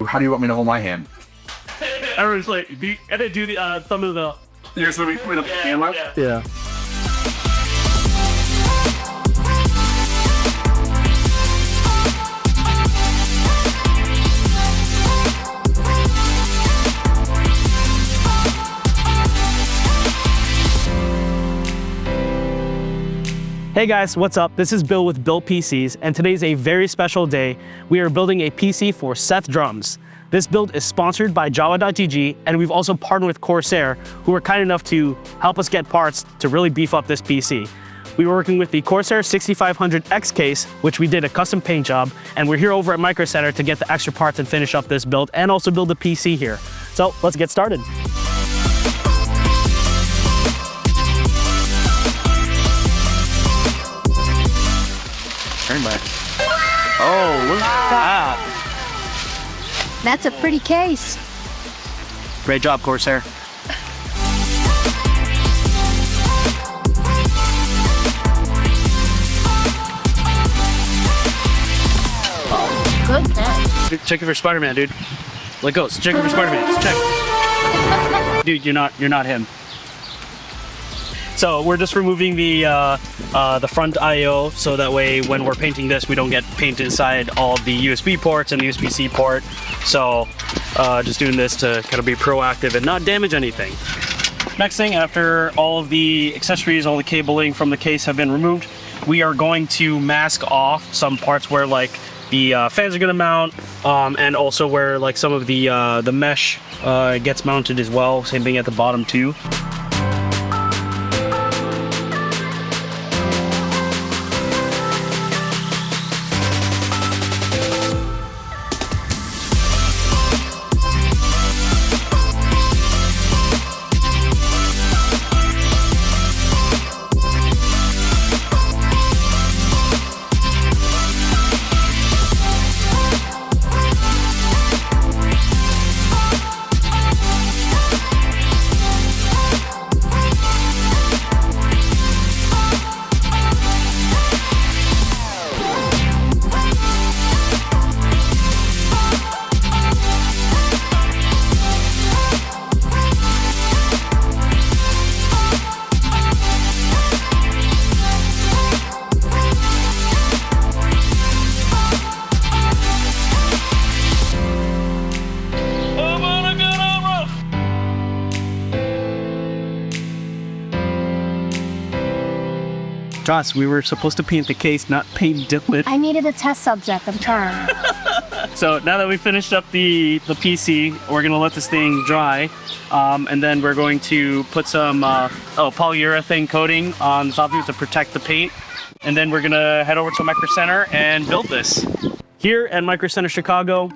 How do you want me to hold my hand? Everyone's like, edit do the thumb of the. You're just going to put up the hand left? Yeah. Hey guys, what's up? This is Bill with BILLT PCs, and today's a very special day. We are building a PC for SethDrums. This build is sponsored by Java.gg, and we've also partnered with Corsair, who were kind enough to help us get parts to really beef up this PC. We were working with the Corsair 6500X case, which we did a custom paint job, and we're here over at Micro Center to get the extra parts and finish up this build, and also build a PC here. So let's get started. Turn back. Oh, look at that. That's a pretty case. Great job, Corsair. Good catch. Check it for Spider-Man, dude. Let go. Check it for Spider-Man. Check. Dude, you're not him. So we're just removing the front I/O, so that way when we're painting this, we don't get paint inside all the USB ports and the USB-C port. So just doing this to kind of be proactive and not damage anything. Next thing, after all of the accessories, all the cabling from the case have been removed, we are going to mask off some parts where like the fans are going to mount, and also where like some of the mesh gets mounted as well. Same thing at the bottom too. Joss, we were supposed to paint the case, not paint it. I needed a test subject. I'm trying. So now that we finished up the PC, we're gonna let this thing dry, and then we're going to put some polyurethane coating on the top of it to protect the paint, and then we're gonna head over to Micro Center and build this. Here at Micro Center Chicago,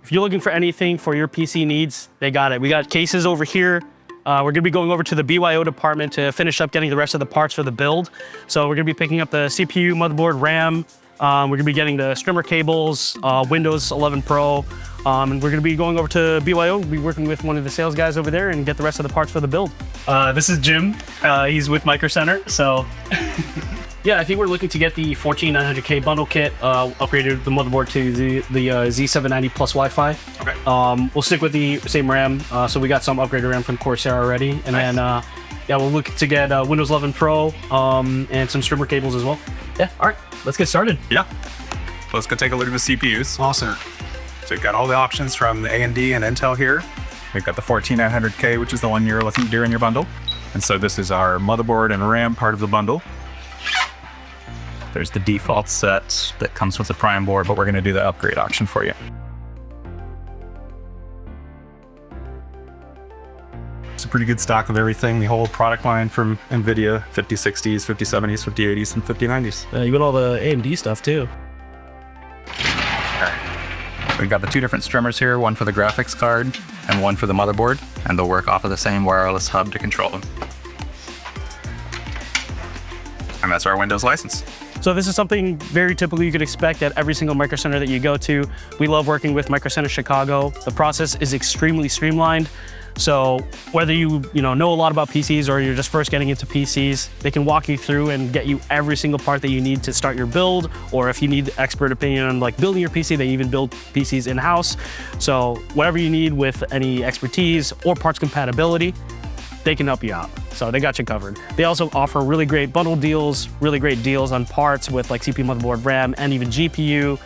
if you're looking for anything for your PC needs, they got it. We got cases over here. We're gonna be going over to the BYO department to finish up getting the rest of the parts for the build. So we're gonna be picking up the CPU, motherboard, RAM. We're gonna be getting the streamer cables, Windows 11 Pro, and we're gonna be going over to BYO. We'll be working with one of the sales guys over there and get the rest of the parts for the build. This is Jim. He's with Micro Center, so. Yeah, I think we're looking to get the 14900K bundle kit, upgraded the motherboard to the Z790 plus Wi-Fi. Okay. We'll stick with the same RAM, so we got some upgraded RAM from Corsair already, and nice. then yeah, we'll look to get Windows 11 Pro and some streamer cables as well. Yeah, all right, let's get started. Yeah. Let's go take a look at the CPUs. Awesome. So we've got all the options from the AMD and Intel here. We've got the 14900K, which is the one you're looking to do in your bundle. And so this is our motherboard and RAM part of the bundle. There's the default set that comes with the prime board, but we're going to do the upgrade option for you. It's a pretty good stock of everything, the whole product line from NVIDIA, 5060s, 5070s, 5080s, and 5090s. You got all the AMD stuff too. We've got the two different streamers here, one for the graphics card and one for the motherboard, and they'll work off of the same wireless hub to control them. And that's our Windows license. So this is something very typical you could expect at every single Micro Center that you go to. We love working with Micro Center Chicago. The process is extremely streamlined. So whether you know a lot about PCs or you're just first getting into PCs, they can walk you through and get you every single part that you need to start your build, or if you need expert opinion on like building your PC, they even build PCs in-house. So whatever you need with any expertise or parts compatibility, they can help you out. So they got you covered. They also offer really great bundle deals, really great deals on parts with like CPU, motherboard, RAM, and even GPU.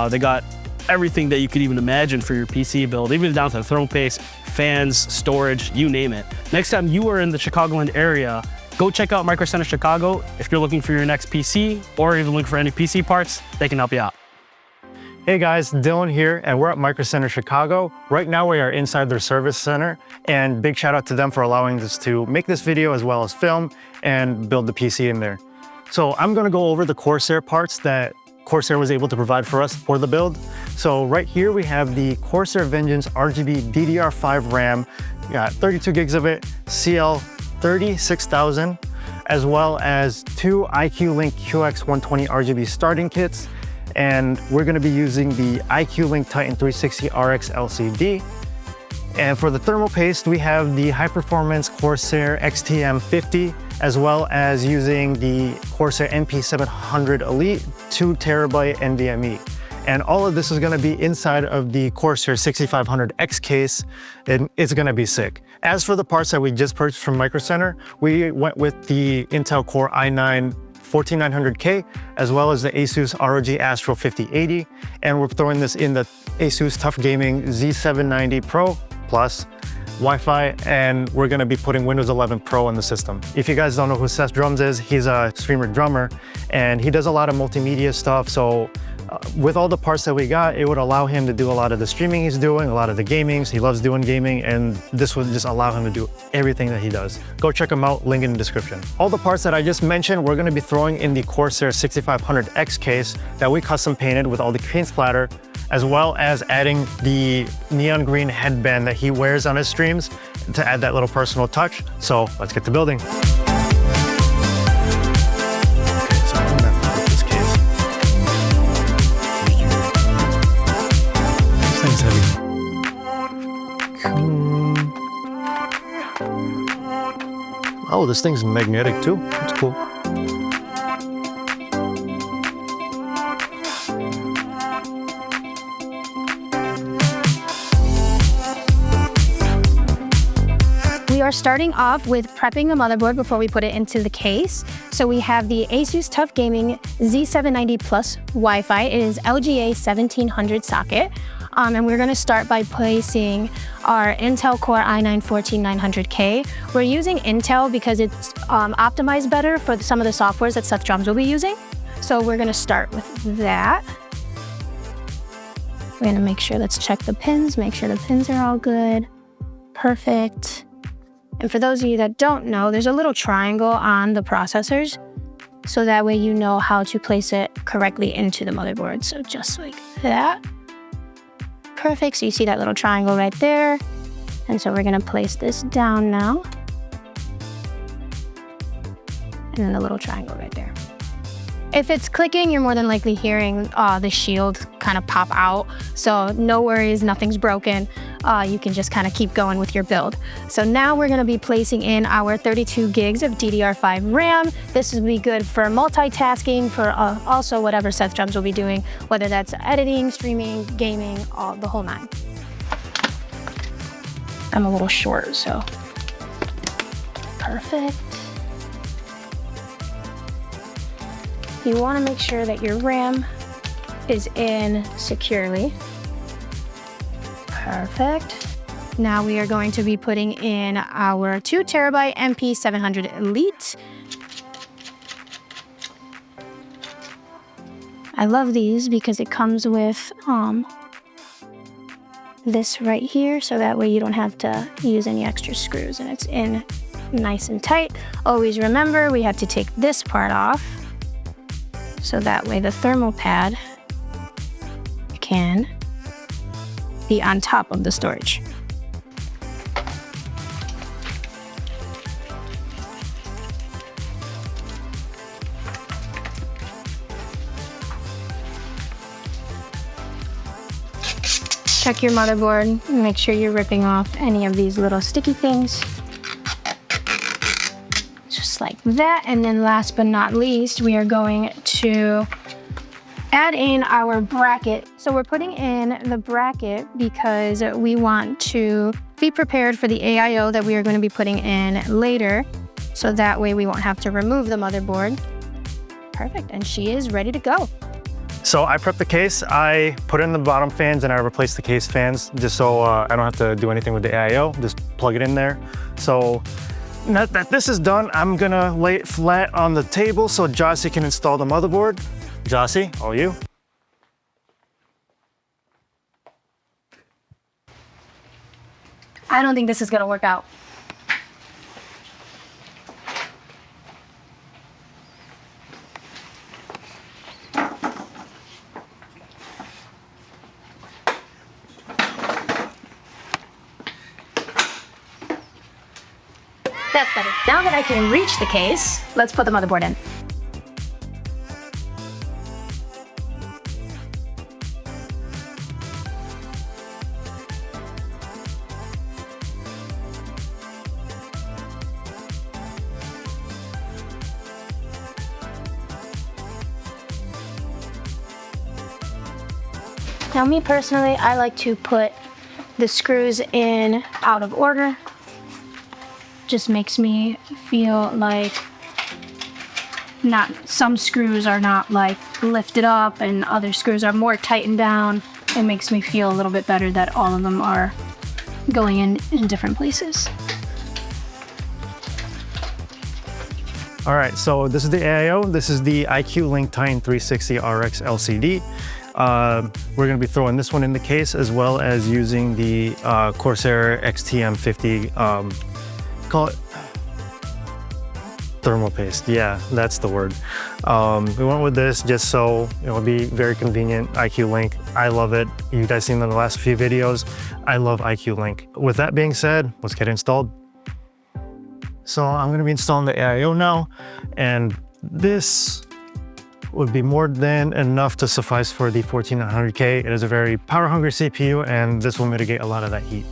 They got everything that you could even imagine for your PC build, even down to the thermal paste, fans, storage, you name it. Next time you are in the Chicagoland area, go check out Micro Center Chicago. If you're looking for your next PC or even looking for any PC parts, they can help you out. Hey guys, Dylan here, and we're at Micro Center Chicago. Right now we are inside their service center, and big shout out to them for allowing us to make this video as well as film and build the PC in there. So I'm gonna go over the Corsair parts that Corsair was able to provide for us for the build. So right here we have the Corsair Vengeance RGB DDR5 RAM. We got 32 gigs of it, CL306000, as well as two IQ Link QX120 RGB starting kits. And we're gonna be using the IQ Link Titan 360 RX LCD. And for the thermal paste, we have the high performance Corsair XTM50, as well as using the Corsair MP700 Elite 2TB NVMe. And all of this is gonna be inside of the Corsair 6500X case, and it's gonna be sick. As for the parts that we just purchased from Micro Center, we went with the Intel Core i9 14900K, as well as the Asus ROG Astro 5080. And we're throwing this in the Asus Tough Gaming Z790 Pro Plus Wi-Fi, and we're gonna be putting Windows 11 Pro in the system. If you guys don't know who SethDrums is, he's a streamer drummer, and he does a lot of multimedia stuff. So with all the parts that we got, it would allow him to do a lot of the streaming he's doing, a lot of the gamings. He loves doing gaming, and this would just allow him to do everything that he does. Go check him out, link in the description. All the parts that I just mentioned, we're gonna be throwing in the Corsair 6500X case that we custom painted with all the paint splatter, as well as adding the neon green headband that he wears on his streams to add that little personal touch. So let's get to building. Oh, this thing's magnetic too. That's cool. We are starting off with prepping the motherboard before we put it into the case. So we have the Asus Tough Gaming Z790 Plus Wi-Fi. It is LGA 1700 socket. And we're gonna start by placing our Intel Core i9 14900K. We're using Intel because it's optimized better for some of the softwares that SethDrums will be using. So we're gonna start with that. We're gonna make sure, let's check the pins, make sure the pins are all good. Perfect. And for those of you that don't know, there's a little triangle on the processors, so that way you know how to place it correctly into the motherboard. So just like that. Perfect, so you see that little triangle right there. And so we're gonna place this down now. And then the little triangle right there. If it's clicking, you're more than likely hearing the shield kind of pop out. So no worries, nothing's broken. You can just kind of keep going with your build. So now we're gonna be placing in our 32 gigs of DDR5 RAM. This will be good for multitasking, for also whatever SethDrums will be doing, whether that's editing, streaming, gaming, the whole nine. I'm a little short, so perfect. You want to make sure that your RAM is in securely. Perfect. Now we are going to be putting in our 2TB MP700 Elite. I love these because it comes with this right here, so that way you don't have to use any extra screws, and it's in nice and tight. Always remember, we have to take this part off, so that way the thermal pad can be on top of the storage. check your motherboard and make sure you're ripping off any of these little sticky things. Just like that. And then last but not least, we are going to add in our bracket. So we're putting in the bracket because we want to be prepared for the AIO that we are going to be putting in later. So that way we won't have to remove the motherboard. Perfect, and she is ready to go. So I prepped the case, I put in the bottom fans and I replaced the case fans just so I don't have to do anything with the AIO, just plug it in there. So now that this is done, I'm gonna lay it flat on the table so Jossie can install the motherboard. Jossie, all you. I don't think this is gonna work out. That's better. Now that I can reach the case, let's put the motherboard in. Now, me personally, I like to put the screws in out of order. Just makes me feel like some screws are not like lifted up and other screws are more tightened down. It makes me feel a little bit better that all of them are going in different places. All right, so this is the AIO. This is the IQ Link Titan 360 RX LCD. We're gonna be throwing this one in the case as well as using the Corsair XTM50, call it thermal paste. Yeah, that's the word. We went with this just so it'll be very convenient. IQ Link, I love it. You guys seen in the last few videos, I love IQ Link. With that being said, let's get it installed. So I'm gonna be installing the AIO now, and this would be more than enough to suffice for the 14900K. It is a very power-hungry CPU, and this will mitigate a lot of that heat.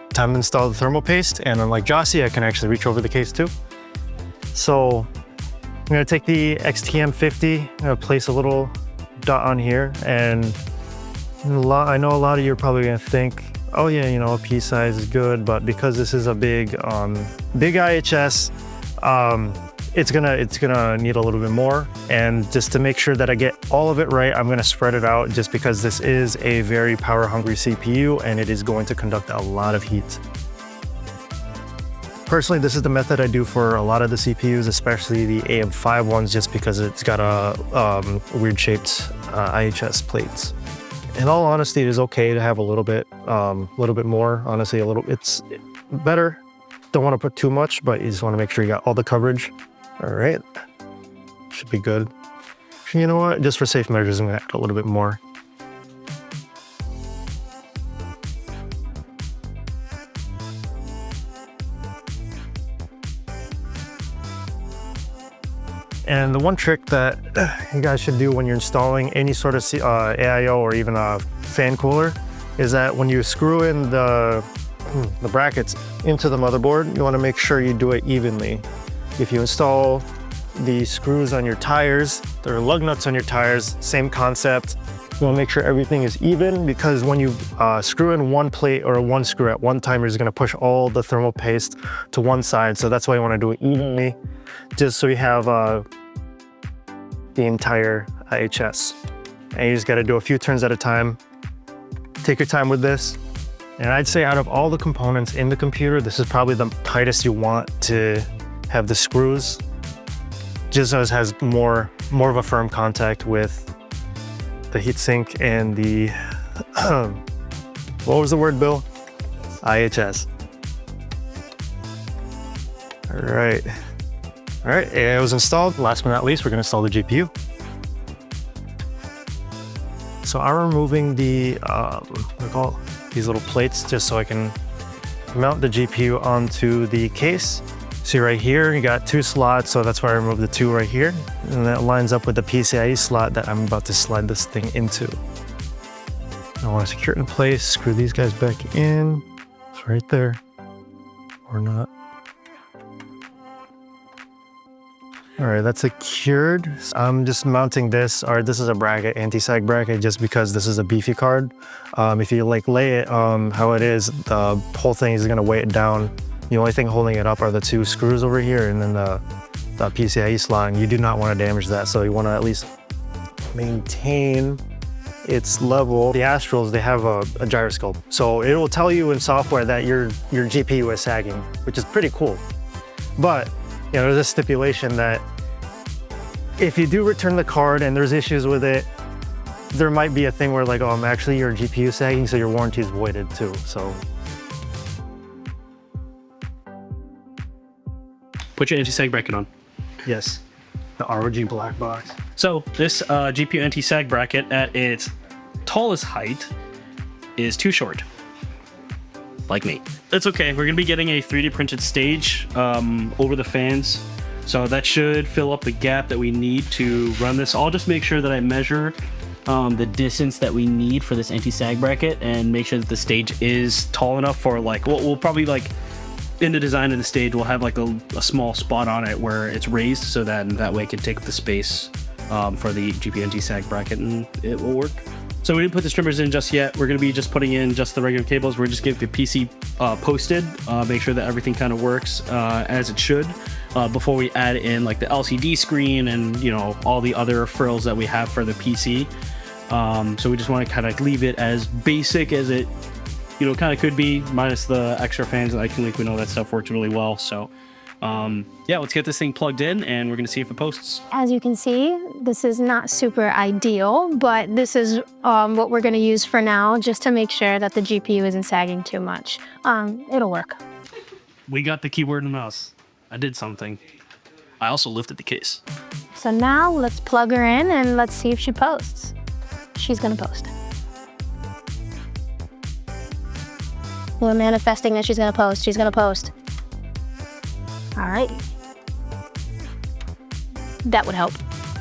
Time to install the thermal paste, and unlike Jossie, I can actually reach over the case too. So I'm gonna take the XTM50, I'm gonna place a little dot on here, and I know a lot of you are probably gonna think, oh yeah, you know, a P size is good, but because this is a big IHS, it's gonna need a little bit more. And just to make sure that I get all of it right, I'm gonna spread it out just because this is a very power hungry CPU and it is going to conduct a lot of heat. Personally, this is the method I do for a lot of the CPUs, especially the AM5 ones, just because it's got a weird shaped IHS plates. In all honesty, it is okay to have a little bit more. Honestly, it's better. Don't want to put too much, but you just want to make sure you got all the coverage. All right, should be good. You know what? Just for safe measures, I'm gonna add a little bit more. And the one trick that you guys should do when you're installing any sort of AIO or even a fan cooler is that when you screw in the brackets into the motherboard, you want to make sure you do it evenly. If you install the screws on your tires, there are lug nuts on your tires, same concept. You want to make sure everything is even, because when you screw in one plate or one screw at one time, you're just going to push all the thermal paste to one side. So that's why you want to do it evenly, just so you have the entire IHS. And you just got to do a few turns at a time. Take your time with this. And I'd say out of all the components in the computer, this is probably the tightest you want to have the screws, just so it has more of a firm contact with the heatsink and the, what was the word, Bill? IHS. All right, it was installed. Last but not least, we're gonna install the GPU. So I'm removing the, these little plates just so I can mount the GPU onto the case. See right here, you got 2 slots, so that's why I removed the 2 right here. And that lines up with the PCIe slot that I'm about to slide this thing into. I want to secure it in place, screw these guys back in. It's right there, or not. All right, that's secured. I'm just mounting this, or this is a bracket, anti-sag bracket, just because this is a beefy card. If you like lay it how it is, the whole thing is gonna weigh it down. The only thing holding it up are the 2 screws over here and then the PCIe slot, and you do not want to damage that, so you want to at least maintain its level. The Astrals, they have a gyroscope, so it will tell you in software that your GPU is sagging, which is pretty cool. But you know, there's a stipulation that if you do return the card and there's issues with it, there might be a thing where like, oh, actually your GPU is sagging, so your warranty is voided too. So Put your anti-sag bracket on. yes, the ROG black box. So this GPU anti-sag bracket at its tallest height is too short. Like me. It's okay, we're gonna be getting a 3D printed stage over the fans. So that should fill up the gap that we need to run this. I'll just make sure that I measure the distance that we need for this anti-sag bracket and make sure that the stage is tall enough for like, we'll probably like, in the design of the stage, we'll have like a small spot on it where it's raised so that way it can take up the space for the GPU anti-sag bracket and it will work. So we didn't put the strimmers in just yet. We're gonna be just putting in just the regular cables. We're just getting the PC posted, make sure that everything kind of works as it should before we add in like the LCD screen and you know all the other frills that we have for the PC. So we just want to kind of leave it as basic as it kind of could be, minus the extra fans and IQ Link. We know that stuff works really well. So yeah, let's get this thing plugged in and we're gonna see if it posts. As you can see, this is not super ideal, but this is what we're gonna use for now, just to make sure that the GPU isn't sagging too much. It'll work. We got the keyboard and mouse. I did something. I also lifted the case. So now let's plug her in and let's see if she posts. She's gonna post. We're manifesting that she's gonna post. She's gonna post. All right. That would help.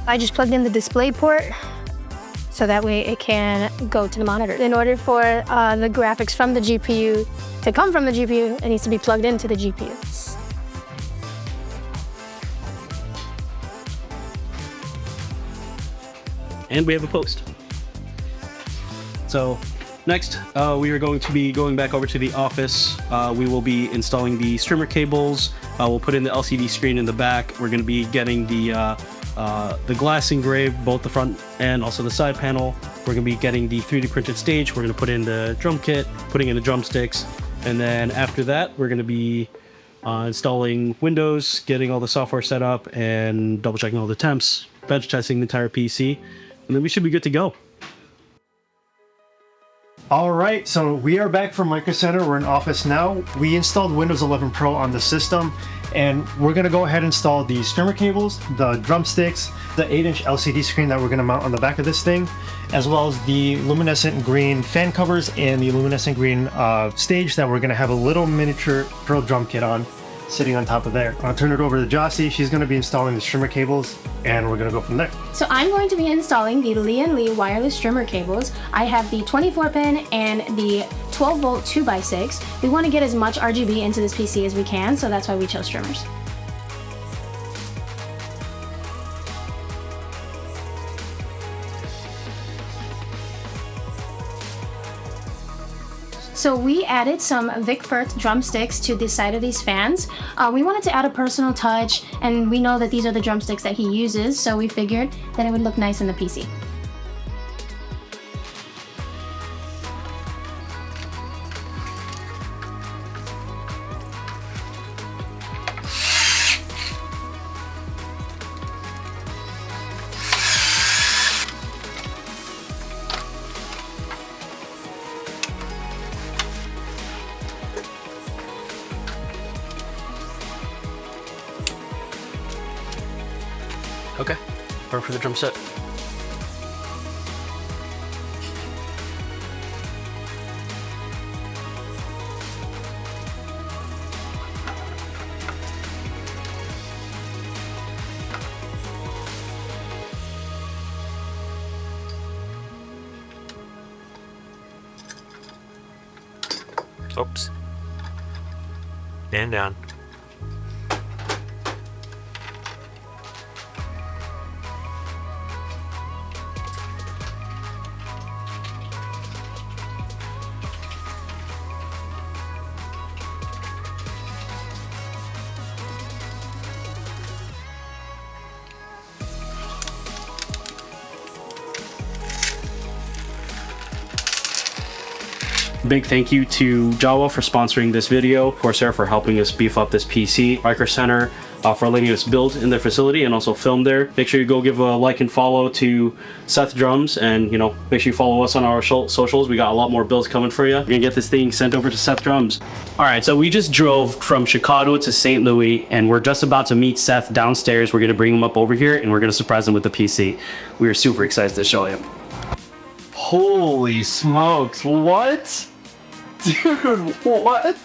I just plugged in the display port so that way it can go to the monitor. In order for the graphics from the GPU to come from the GPU, it needs to be plugged into the GPU. And we have a post. So next, we are going to be going back over to the office. We will be installing the streamer cables. We'll put in the LCD screen in the back. We're going to be getting the glass engraved, both the front and also the side panel. We're going to be getting the 3D printed stage. We're going to put in the drum kit, putting in the drumsticks. And then after that, we're going to be installing Windows, getting all the software set up, and double checking all the temps, bench testing the entire PC. And then we should be good to go. All right, so we are back from Micro Center. We're in office now. We installed Windows 11 Pro on the system, and we're gonna go ahead and install the streamer cables, the drumsticks, the 8-inch LCD screen that we're gonna mount on the back of this thing, as well as the luminescent green fan covers and the luminescent green stage that we're gonna have a little miniature Pro drum kit on, sitting on top of there. I'll turn it over to Jossie. She's gonna be installing the streamer cables, and we're gonna go from there. So I'm going to be installing the Lee & Lee wireless streamer cables. I have the 24-pin and the 12-volt 2x6. We want to get as much RGB into this PC as we can, so that's why we chose streamers. So we added some Vic Firth drumsticks to the side of these fans. We wanted to add a personal touch, and we know that these are the drumsticks that he uses, so we figured that it would look nice in the PC. Okay, time for the drum set. Oops. And down. Big thank you to Jawa for sponsoring this video, Corsair for helping us beef up this PC, Riker Center for letting us build in their facility and also film there. Make sure you go give a like and follow to SethDrums, and you know, make sure you follow us on our socials. We got a lot more builds coming for you. We're gonna get this thing sent over to SethDrums. All right, so we just drove from Chicago to St. Louis, and we're just about to meet Seth downstairs. We're gonna bring him up over here, and we're gonna surprise him with the PC. We are super excited to show him. Holy smokes! What? Dude, what?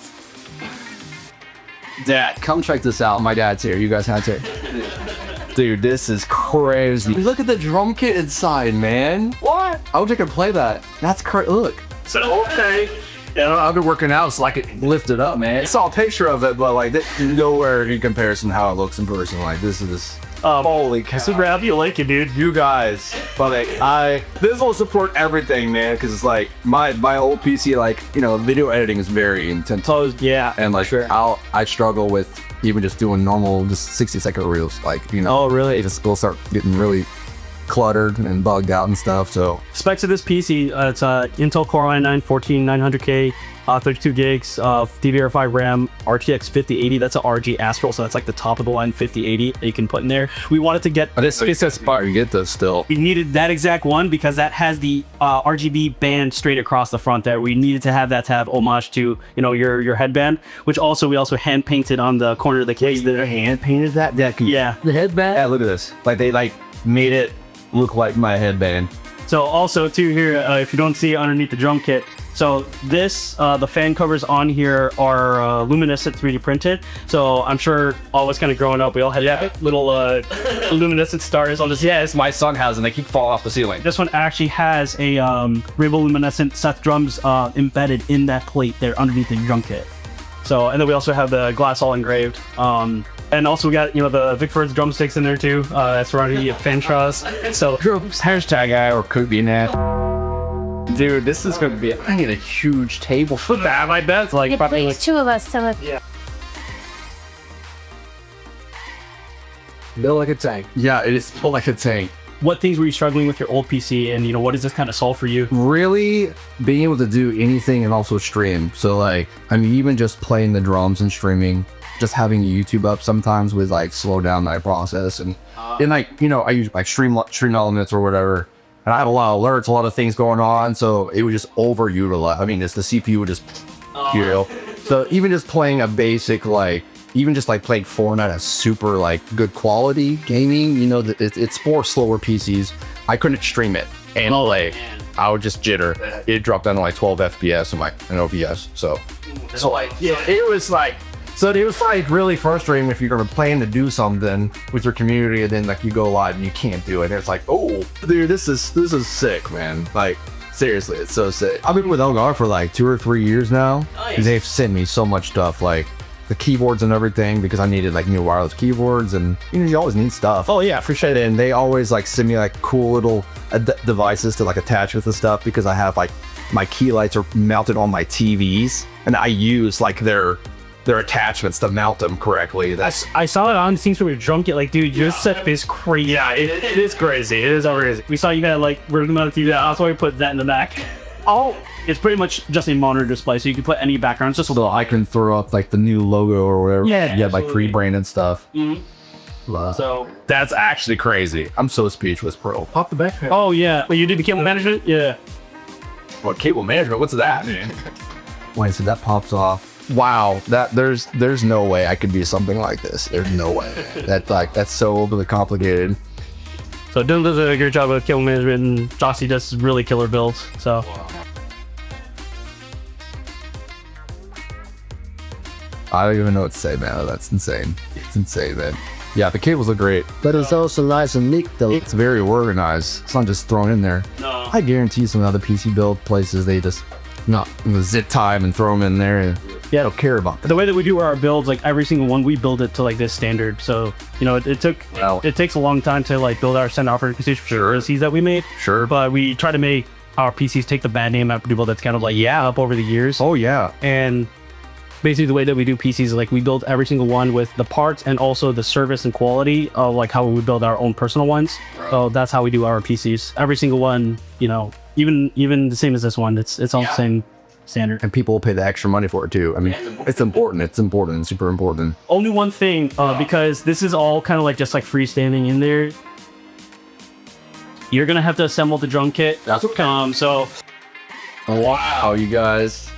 Dad, come check this out. My dad's here. You guys had to. Dude, this is crazy. Look at the drum kit inside, man. What? I wish I could play that. That's crazy. Look. So, okay. Yeah, I've been working out so I could lift it up, man. I saw a picture of it, but like, nowhere in comparison to how it looks in person. Like, this is... holy cow. Super happy you like it, dude. You guys, but like, this will support everything, man, because it's like my old PC, like, you know, video editing is very intense. Oh, yeah. And like, I struggle with even just doing normal, just 60-second reels, like, you know. Oh, really? It just will start getting really cluttered and bugged out and stuff. So specs of this PC, it's Intel Core i9 14900K, 32 gigs of DDR5 RAM, RTX 5080. That's a RG Astral, so that's like the top of the line 5080 that you can put in there. We wanted to get, but it's a spot you get those still. we needed that exact one because that has the RGB band straight across the front there. We needed to have that to have homage to, you know, your headband, which also we also hand painted on the corner of the case. They hand painted that? Yeah. The headband? Yeah, look at this. Like, they like made it look like my headband. So also too here, if you don't see underneath the drum kit, so this, the fan covers on here are luminescent 3D printed. So I'm sure all of us kind of growing up, we all had little luminescent stars on this. Yes, my son has, and they keep falling off the ceiling. This one actually has a rainbow luminescent SethDrums embedded in that plate there underneath the drum kit. So, and then we also have the glass all engraved. And also we got, you know, the Vickford's drumsticks in there too. That's already a fan truss. So Hashtag guy or could be that. Dude, this is going to be, I need a huge table for that. I bet it's like It probably please two of us to live. Yeah. Built like a tank. Yeah, it is built like a tank. What things were you struggling with your old PC, and you know, what does this kind of solve for you? Really being able to do anything and also stream. So like, I mean, even just playing the drums and streaming, just having YouTube up sometimes would like slow down my process. And like, you know, I use like stream elements or whatever, and I have a lot of alerts, a lot of things going on. So it would just overutilize. I mean, it's the CPU would just, you know, so even just playing a basic, like, even just like playing Fortnite at super like good quality gaming, you know, that it's for slower PCs. I couldn't stream it and like I would just jitter. It dropped down to like 12 FPS and OBS. So like, yeah, it was like really frustrating if you're playing to do something with your community and then like you go live and you can't do it. And it's like, oh, dude, this is sick, man. Like, seriously, it's so sick. I've been with Elgar for like 2 or 3 years now. Nice. They've sent me so much stuff, like the keyboards and everything, because I needed like new wireless keyboards, and you know, you always need stuff. Oh yeah, for sure. And they always like send me like cool little devices to like attach with the stuff, because I have like my key lights are mounted on my TVs, and I use like their attachments to mount them correctly. I saw it on the scenes from your drum kit. Like, dude, your setup is crazy. Yeah, it is crazy. It is crazy. We saw you got like we're gonna do that. That's why we put that in the back. Oh, it's pretty much just a monitor display, so you can put any backgrounds. Just so I can throw up like the new logo or whatever. Yeah, like pre-branded stuff. Mm-hmm. So that's actually crazy. I'm so speechless, bro. Pop the back. Oh yeah, well, you did the cable management. Yeah. What cable management? What's that? Wait, so that pops off. Wow, that there's no way I could be something like this. There's no way. That's so overly complicated. So Dylan does a great job with cable management, and Jossie does really killer builds. So. I don't even know what to say, man. That's insane. It's insane, man. Yeah, the cables look great. But it's also nice and neat, though. It's very organized. It's not just thrown in there. No. I guarantee some other PC build places, they just not zip tie them and throw them in there. Yeah. I don't care about that. The way that we do our builds, like every single one, we build it to like this standard. So, you know, it takes a long time to like build our standard operating procedure for the PCs that we made. Sure. But we try to make our PCs take the bad name out of people that's kind of like, up over the years. Oh yeah. And basically the way that we do PCs is like we build every single one with the parts and also the service and quality of like how we build our own personal ones. So that's how we do our PCs. Every single one, you know, even the same as this one, it's all the same standard. And people will pay the extra money for it too. I mean, it's important. It's important. It's super important. Only one thing, because this is all kind of like just like freestanding in there. You're gonna have to assemble the drum kit. That's okay. So. Wow, you guys.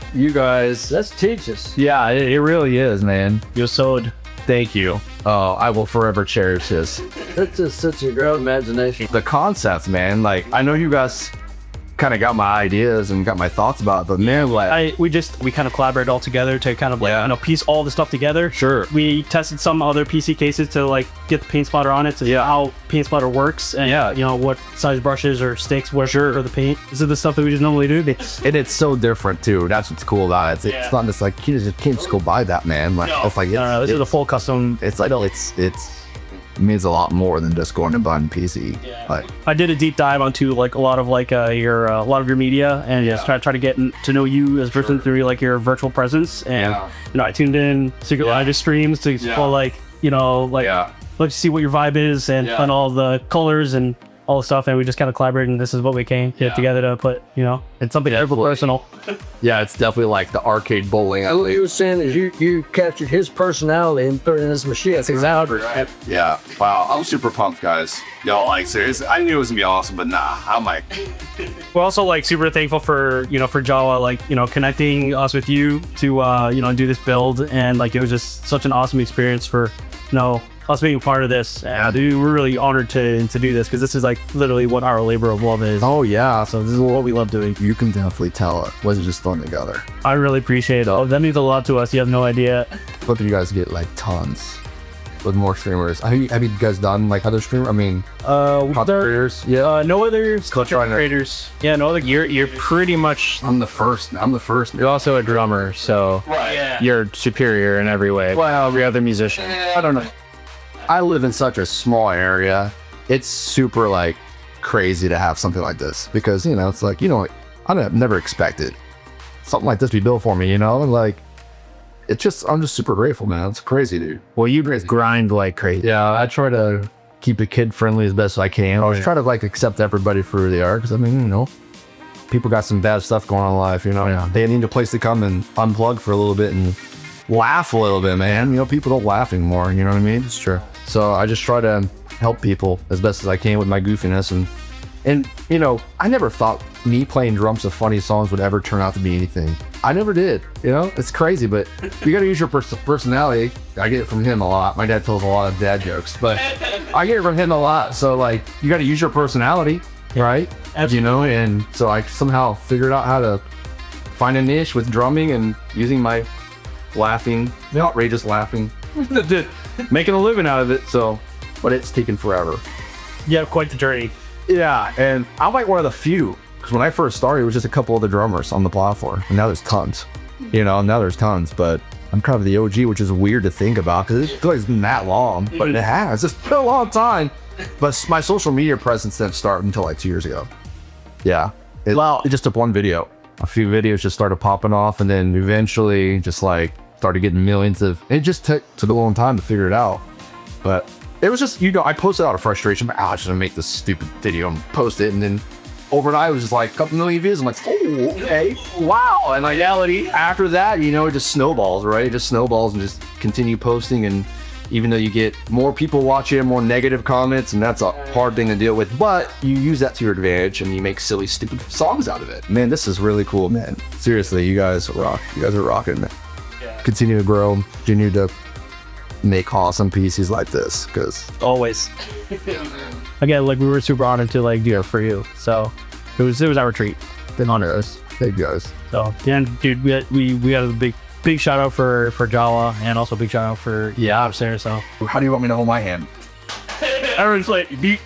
Let's teach us. Yeah, it really is, man. You're sewed. Thank you. Oh, I will forever cherish this. That's just such a great imagination. The concepts, man. Like, I know you guys kind of got my ideas and got my thoughts about it, but man, like, we kind of collaborated all together to kind of like, you know, piece all the stuff together. Sure. We tested some other PC cases to like get the paint splatter on it to see how paint splatter works and you know, what size brushes or sticks for the paint. This is the stuff that we just normally do. And it's so different too. That's what's cool about it. It's not just like you just can't just go buy that, man. Like it's like no, this is a full custom. It's like it means a lot more than just going to buy a PC. Like, I did a deep dive onto like a lot of like a lot of your media and just try to get to know you as a person through like your virtual presence. And you know, I tuned in Secret Live streams to like, you know, like let's see what your vibe is and all the colors and all the stuff, and we just kind of collaborated, and this is what we came together to put, you know, it's something personal. Yeah, it's definitely like the arcade bowling. What you were saying is you captured his personality and put it in his machine. That's exactly right. Yeah. Wow. I'm super pumped, guys. Yo, like, seriously, I knew it was gonna be awesome, but nah, I'm like, we're also like super thankful for, you know, for Jawa, like, you know, connecting us with you to, you know, do this build, and like, it was just such an awesome experience for, you know, us being a part of this. Dude, we're really honored to do this, because this is like literally what our labor of love is. Oh yeah, So this is what we love doing. you can definitely tell it wasn't just thrown together. I really appreciate it. Oh, that means a lot to us. You have no idea. Both of you guys get like tons with more streamers. Have you guys done like other streamers? I mean, content creators? Yeah. No other content creators. Yeah, no other. You're pretty much. I'm the first. You're also a drummer, so you're superior in every way. Well, every other musician. I don't know. I live in such a small area. It's super like crazy to have something like this, because you know it's like, you know, I never expected something like this to be built for me. You know, and like I'm just super grateful, man. It's crazy, dude. Well, you grind like crazy. Yeah, I try to keep it kid friendly as best I can. I try to like accept everybody for who they are, because I mean, you know, people got some bad stuff going on in life. You know, they need a place to come and unplug for a little bit and laugh a little bit, man. You know, people don't laugh anymore. You know what I mean? It's true. So I just try to help people as best as I can with my goofiness, and you know, I never thought me playing drums of funny songs would ever turn out to be anything. I never did. You know, it's crazy, but you got to use your personality. I get it from him a lot. My dad tells a lot of dad jokes, but I get it from him a lot. So like, you got to use your personality, right? Absolutely. You know, and so I somehow figured out how to find a niche with drumming and using my outrageous laughing. Making a living out of it, but it's taken forever. Yeah, quite the journey. Yeah, and I'm like one of the few, because when I first started, it was just a couple of the drummers on the platform, and now there's tons. You know, but I'm kind of the OG, which is weird to think about, because it feels like it's been that long, but it has. It's been a long time. But my social media presence didn't start until like 2 years ago. Yeah. It just took one video. A few videos just started popping off, and then eventually just like started getting millions of. It just took a long time to figure it out, but it was just, you know, I posted out of frustration. I'm just gonna make this stupid video and post it, and then overnight it was just like a couple million views. I'm like, oh, okay, wow. And like reality after that, you know, it just snowballs, right? It just snowballs and just continue posting, and even though you get more people watching, more negative comments, and that's a hard thing to deal with, but you use that to your advantage and you make silly, stupid songs out of it. Man, this is really cool, man. Seriously, you guys rock. You guys are rocking, man. Continue to grow, continue to make awesome PCs like this, because always. Again, like, we were super honored to like do it for you, so it was our treat. been on us. Thank you guys. So yeah, dude, we got a big shout out for Jawa, and also big shout out for Abs there. So How do you want me to hold my hand? everyone's like, do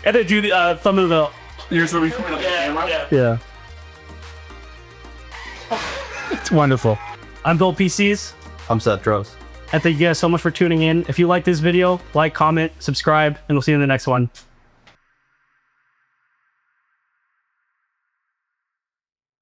the thumb of the. Here's what we put on the camera. Yeah. It's wonderful. I'm BILLT PCs. I'm SethDrums. And thank you guys so much for tuning in. If you like this video, like, comment, subscribe, and we'll see you in the next one.